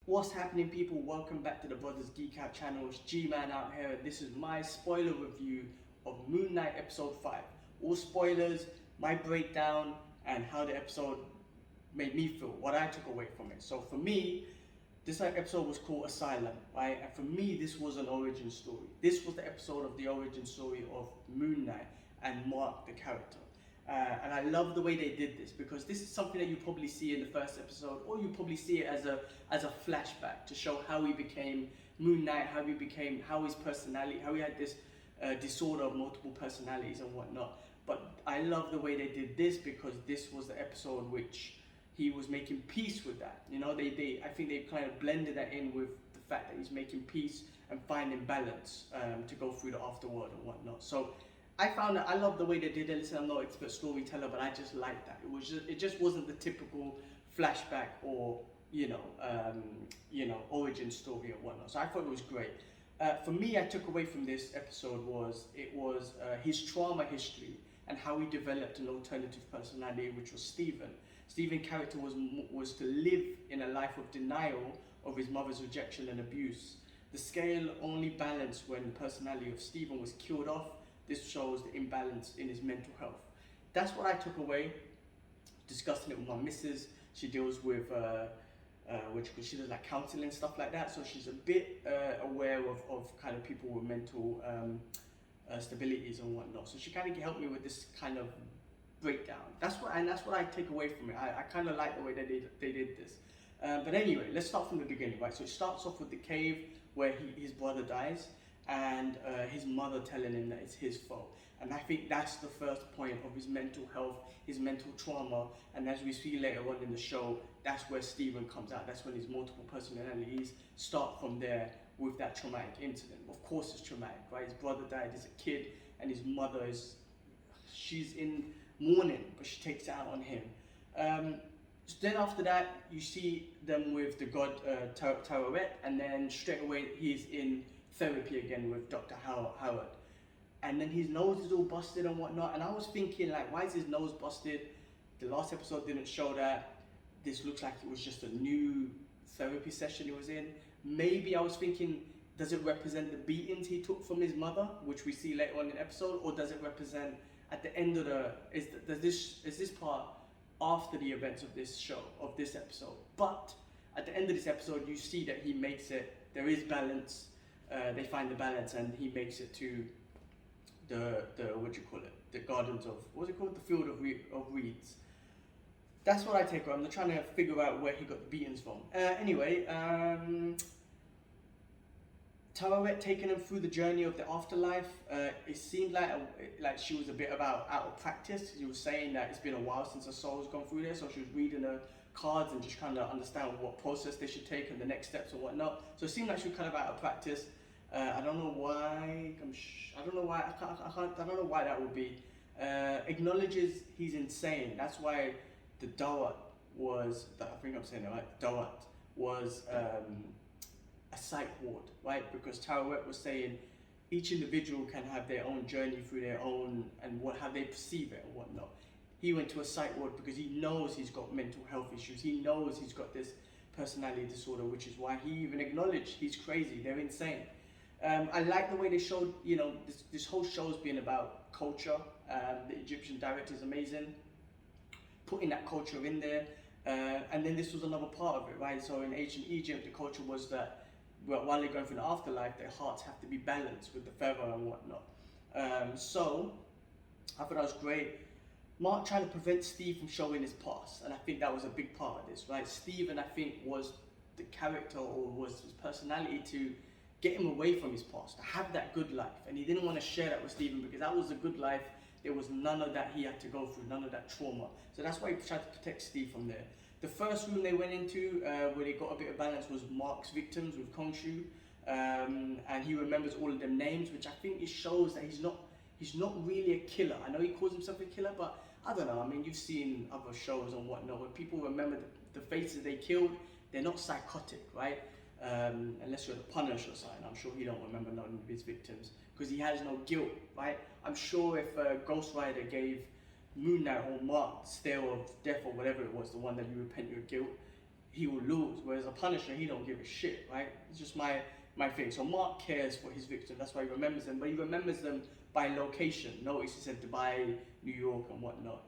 What's happening, people? Welcome back to the Brothers Geek Out channel. It's G-Man out here, and this is my spoiler review of Moon Knight Episode 5. All spoilers, my breakdown, and how the episode made me feel, what I took away from it. So for me, this episode was called Asylum, right? And for me, this was an origin story. This was the episode of the origin story of Moon Knight and Mark, the character. And I love the way they did this, because this is something that you probably see in the first episode, or you probably see it as a flashback to show how he became Moon Knight, how his personality, how he had this disorder of multiple personalities and whatnot. But I love the way they did this, because this was the episode which he was making peace with that. You know, I think they kind of blended that in with the fact that he's making peace and finding balance to go through the afterworld and whatnot. So I found that I love the way they did it. Listen, I'm not an expert storyteller, but I just like that. It just wasn't the typical flashback or origin story or whatnot. So I thought it was great. For me, I took away from this episode was his trauma history and how he developed an alternative personality, which was Stephen. Stephen's character was to live in a life of denial of his mother's rejection and abuse. The scale only balanced when the personality of Stephen was killed off. This shows the imbalance in his mental health. That's what I took away. Discussing it with my missus, she deals with she does like counseling and stuff like that. So she's a bit aware of kind of people with mental stabilities and whatnot. So she kind of helped me with this kind of breakdown. That's what I take away from it. I kind of like the way that they did this. But anyway, let's start from the beginning, right? So it starts off with the cave where his brother dies, and his mother telling him that it's his fault. And I think that's the first point of his mental health, his mental trauma. And as we see later on in the show, that's where Stephen comes out. That's when his multiple personalities start from there with that traumatic incident. Of course it's traumatic, right? His brother died as a kid, and his mother she's in mourning, but she takes it out on him. So then after that, you see them with the god Taweret, and then straight away he's in therapy again with Dr. Howard. And then his nose is all busted and whatnot. And I was thinking, like, why is his nose busted? The last episode didn't show that. This looks like it was just a new therapy session he was in. Maybe I was thinking, does it represent the beatings he took from his mother, which we see later on in the episode, or does it represent at the end of is this part after the events of this show, of this episode? But at the end of this episode, you see that he makes it. There is balance. They find the balance, and he makes it to the the gardens of, what's it called, the field of reeds. That's what I take away. I'm not trying to figure out where he got the beatings from. Anyway, Taweret taking him through the journey of the afterlife. It seemed like she was a bit out of practice. She was saying that it's been a while since her soul's gone through there, so she was reading her cards and just kind of understand what process they should take and the next steps and whatnot. So it seemed like she was kind of out of practice. I don't know why. I don't know why. I don't know why that would be. Acknowledges he's insane. That's why the Dawat was. I think I'm saying it right. Dawat was a psych ward, right? Because Taweret was saying each individual can have their own journey through their own and how they perceive it and whatnot. He went to a psych ward because he knows he's got mental health issues. He knows he's got this personality disorder, which is why he even acknowledged he's crazy. They're insane. I like the way they showed, this whole show's been about culture. The Egyptian director is amazing, putting that culture in there. And then this was another part of it, right? So in ancient Egypt, the culture was that while they're going through the afterlife, their hearts have to be balanced with the feather and whatnot. So I thought that was great. Mark trying to prevent Steve from showing his past, and I think that was a big part of this, right? Stephen, I think, was the character, or was his personality, to get him away from his past, to have that good life. And he didn't want to share that with Stephen, because that was a good life. There was none of that he had to go through, none of that trauma. So that's why he tried to protect Steve from there. The first room they went into, where they got a bit of balance, was Mark's victims with Kongshu. And he remembers all of them names, which I think it shows that he's not really a killer. I know he calls himself a killer, but I don't know. I mean, you've seen other shows and whatnot where people remember the faces they killed. They're not psychotic, right? Unless you're the Punisher or something. I'm sure he don't remember none of his victims because he has no guilt, right? I'm sure if Ghost Rider gave Moon Knight or Mark stare of death or whatever it was, the one that you repent your guilt, he will lose. Whereas a Punisher, he don't give a shit, right? It's just my thing. So Mark cares for his victim. That's why he remembers them, but he remembers them by location. Notice he said Dubai, New York, and whatnot.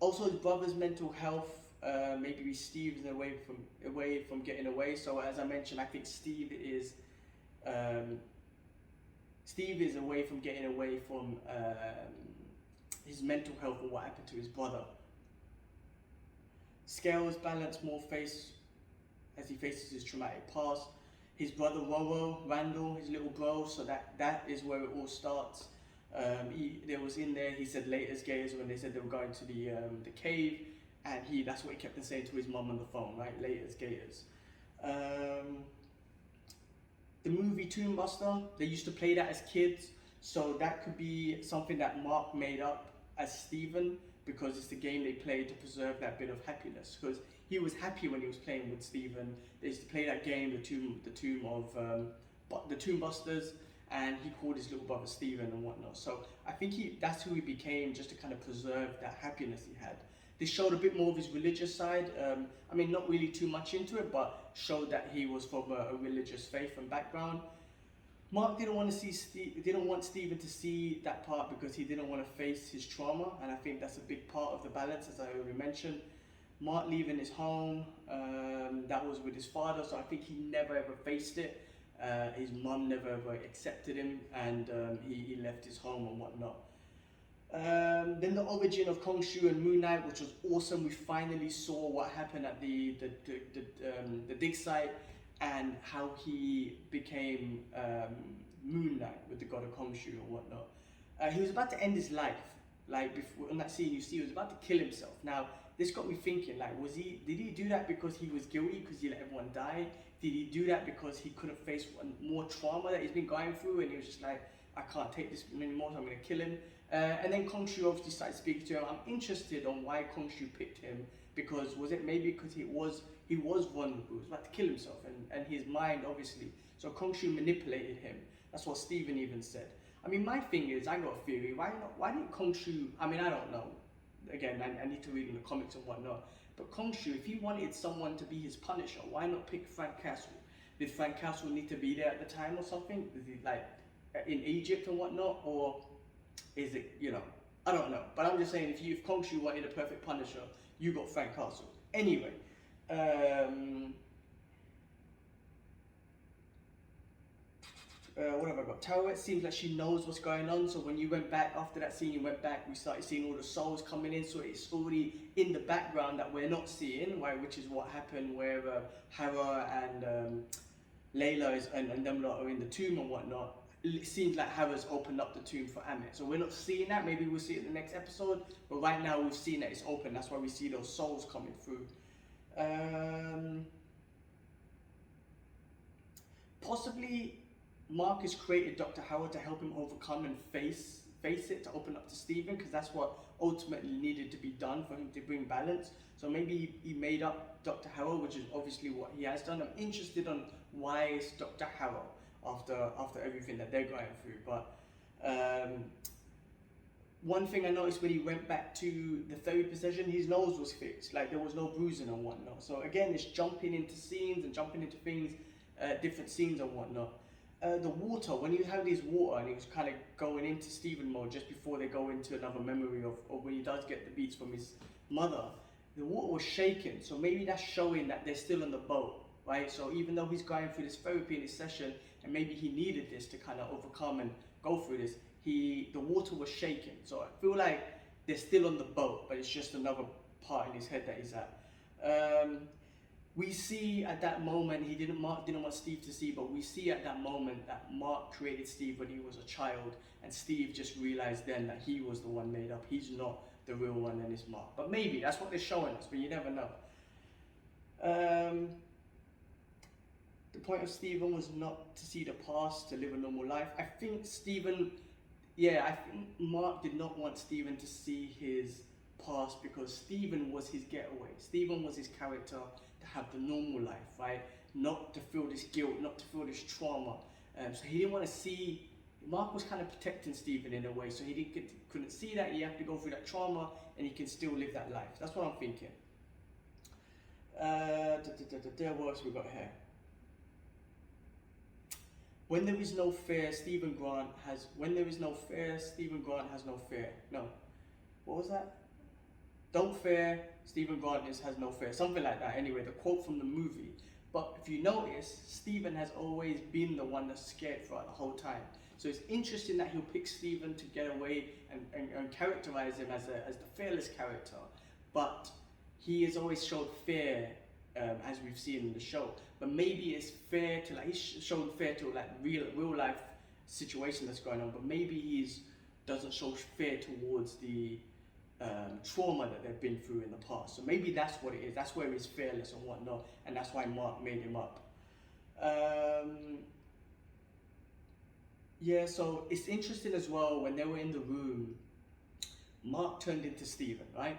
Also, his brother's mental health. Maybe Steve is away from getting away. So as I mentioned, I think Steve is away from getting away from his mental health and what happened to his brother. Scales balance more face as he faces his traumatic past. His brother Randall, his little bro, so that is where it all starts. There was in there, he said latest Gators when they said they were going to the cave, and that's what he kept on saying to his mum on the phone, right? Latest Gators. The movie Tomb Buster, they used to play that as kids, so that could be something that Mark made up as Steven, because it's the game they played to preserve that bit of happiness. Because he was happy when he was playing with Steven. They used to play that game, the Tomb Busters, and he called his little brother Steven and whatnot. So I think that's who he became, just to kind of preserve that happiness he had. They showed a bit more of his religious side. I mean, not really too much into it, but showed that he was from a religious faith and background. Mark didn't want Steven to see that part because he didn't want to face his trauma, and I think that's a big part of the balance, as I already mentioned. Mark leaving his home, that was with his father, so I think he never ever faced it. His mum never ever accepted him, and he left his home and whatnot. Then the origin of Khonshu and Moon Knight, which was awesome. We finally saw what happened at the dig site, and how he became Moon Knight with the god of Khonshu and whatnot. He was about to end his life. Like before, in that scene, you see he was about to kill himself. Now, this got me thinking, like, did he do that because he was guilty because he let everyone die? Did he do that because he couldn't face more trauma that he's been going through, and he was just like, I can't take this anymore, so I'm going to kill him? And then Khonshu obviously started speaking to him. I'm interested on why Khonshu picked him, because was it maybe because he was vulnerable, he was about to kill himself, and his mind obviously. So Khonshu manipulated him. That's what Steven even said. I mean, my thing is, I got a theory. Why didn't Khonshu? I mean, I don't know. Again, I need to read in the comics and whatnot. But Khonshu, if he wanted someone to be his Punisher, why not pick Frank Castle? Did Frank Castle need to be there at the time or something? Is he like in Egypt and whatnot, or is it, I don't know. But I'm just saying, if Khonshu wanted a perfect Punisher, you got Frank Castle. Anyway, what have I got? Tara, it seems like she knows what's going on. So when you went back, after that scene, we started seeing all the souls coming in. So it's already in the background that we're not seeing, right? Which is what happened where Hera and Layla and them lot are in the tomb and whatnot. It seems like Hera's opened up the tomb for Ammit. So we're not seeing that. Maybe we'll see it in the next episode. But right now we've seen that it's open. That's why we see those souls coming through. Possibly Marcus created Dr. Howard to help him overcome and face it, to open up to Steven, because that's what ultimately needed to be done for him to bring balance. So maybe he made up Dr. Harrow, which is obviously what he has done. I'm interested on why it's Dr. Harrow after everything that they're going through. But one thing I noticed when he went back to the therapy session, his nose was fixed. Like, there was no bruising and whatnot. So again, it's jumping into scenes and jumping into things, different scenes and whatnot. The water, when you have this water and he was kind of going into Steven mode just before they go into another memory of when he does get the beats from his mother, the water was shaking. So maybe that's showing that they're still on the boat, right? So even though he's going through this therapy in this session, and maybe he needed this to kind of overcome and go through this, the water was shaking. So I feel like they're still on the boat, but it's just another part in his head that he's at. We see at that moment, Mark didn't want Steve to see, but we see at that moment that Mark created Steve when he was a child, and Steve just realized then that he was the one made up. He's not the real one, and it's Mark. But maybe that's what they're showing us, but you never know. The point of Steven was not to see the past, to live a normal life. I think Mark did not want Steven to see his past, because Steven was his getaway. Steven was his character to have the normal life, right? Not to feel this guilt, not to feel this trauma. So he didn't want to see. Mark was kind of protecting Steven in a way, so couldn't see that. He had to go through that trauma, and he can still live that life. That's what I'm thinking. What else we got here? When there is no fear, Stephen Grant has. When there is no fear, Stephen Grant has no fear. No, what was that? Don't fear, Stephen Grant has no fear. Something like that. Anyway, the quote from the movie. But if you notice, Stephen has always been the one that's scared throughout the whole time. So it's interesting that he'll pick Stephen to get away and characterize him as the fearless character. But he has always showed fear, as we've seen in the show. But maybe it's fair to, like, he's shown fear to like real life situation that's going on. But maybe he's doesn't show fear towards the trauma that they've been through in the past. So maybe that's what it is. That's where he's fearless and whatnot, and that's why Mark made him up. Yeah, so it's interesting as well, when they were in the room, Mark turned into Stephen, right?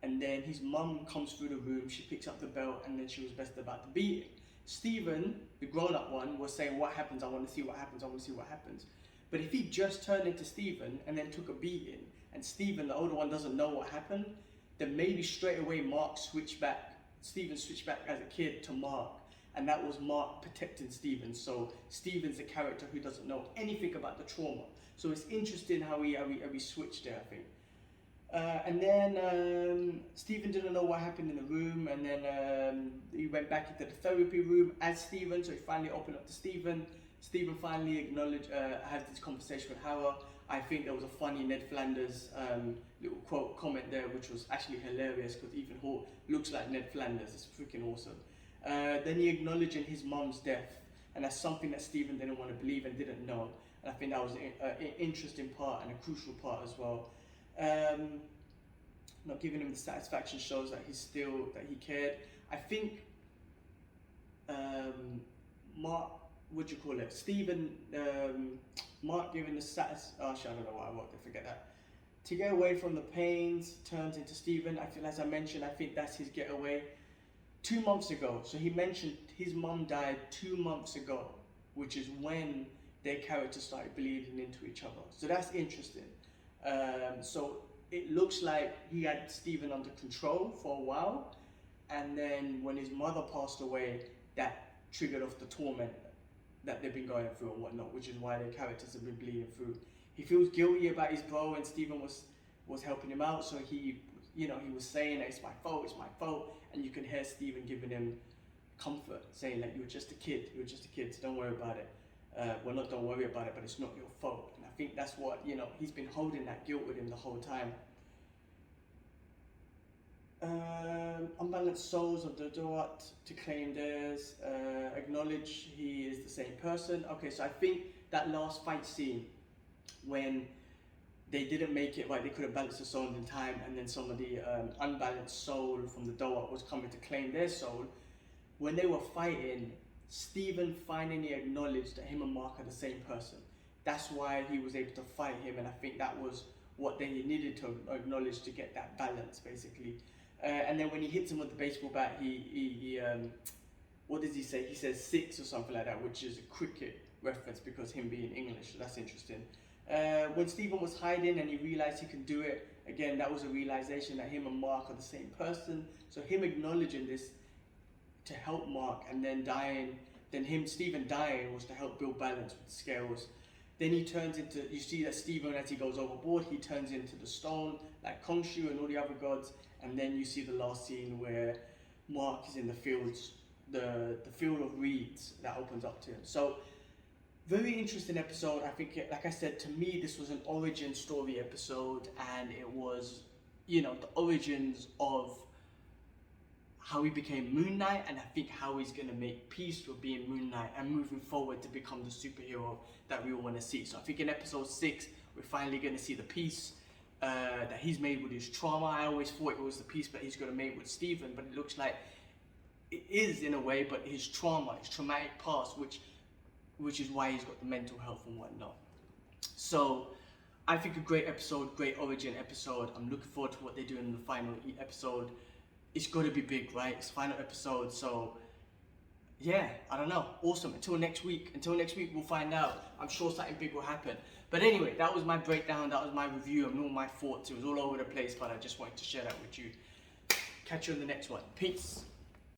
And then his mum comes through the room, she picks up the belt, and then she was best about to beat him. Stephen, the grown-up one, was saying, what happens? I want to see what happens, I want to see what happens. But if he just turned into Stephen and then took a beating, and Stephen, the older one, doesn't know what happened, then maybe straight away Stephen switched back as a kid to Mark, and that was Mark protecting Stephen. So Stephen's a character who doesn't know anything about the trauma. So it's interesting how we switched there, I think. And then Stephen didn't know what happened in the room, and then he went back into the therapy room as Stephen, so he finally opened up to Stephen. Stephen finally had this conversation with Howard. I think there was a funny Ned Flanders little comment there, which was actually hilarious, because Ethan Hawke looks like Ned Flanders. It's freaking awesome. Then he acknowledging his mum's death, and that's something that Stephen didn't want to believe and didn't know. And I think that was an interesting part and a crucial part as well. Not giving him the satisfaction shows that he cared. I think Mark, Stephen, Mark giving the I don't know what I wrote, I forget that. To get away from the pains turns into Stephen. I feel, as I mentioned, I think that's his getaway. 2 months ago, so he mentioned his mum died 2 months ago, which is when their characters started bleeding into each other. So that's interesting. So it looks like he had Stephen under control for a while, and then when his mother passed away, that triggered off the torment that they've been going through and whatnot, which is why their characters have been bleeding through. He feels guilty about his bro, and Stephen was helping him out, so he was saying that it's my fault, and you can hear Stephen giving him comfort, saying that you're just a kid, so don't worry about it. Don't worry about it, but it's not your fault. And I think that's what, he's been holding that guilt with him the whole time. Unbalanced souls of the Doat to claim theirs, acknowledge he is the same person. Okay, so I think that last fight scene, when they didn't make it right, they couldn't balance the souls in time, and then some of the unbalanced soul from the Doat was coming to claim their soul. When they were fighting, Stephen finally acknowledged that him and Mark are the same person. That's why he was able to fight him, and I think that was what they needed to acknowledge to get that balance, basically. And then when he hits him with the baseball bat, he what does he say? He says 6 or something like that, which is a cricket reference because him being English, so that's interesting. When Stephen was hiding and he realized he could do it, again, that was a realization that him and Mark are the same person. So him acknowledging this to help Mark, and then Stephen dying was to help build balance with the scales. Then he turns into, you see that Stephen, as he goes overboard, he turns into the stone, like Khonshu and all the other gods. And then you see the last scene where Mark is in the fields, the field of reeds that opens up to him. So, very interesting episode. I think, like I said, to me, this was an origin story episode, and it was, the origins of how he became Moon Knight, and I think how he's going to make peace with being Moon Knight and moving forward to become the superhero that we all want to see. So I think in episode 6, we're finally going to see the peace that he's made with his trauma. I always thought it was the peace that he's going to make with Stephen, but it looks like it is in a way, but his trauma, his traumatic past, which is why he's got the mental health and whatnot. So I think a great episode, great origin episode. I'm looking forward to what they do in the final episode. It's got to be big, right? It's the final episode, so yeah, I don't know. Awesome. Until next week, we'll find out. I'm sure something big will happen. But anyway, that was my breakdown. That was my review of all my thoughts. It was all over the place, but I just wanted to share that with you. Catch you on the next one. Peace.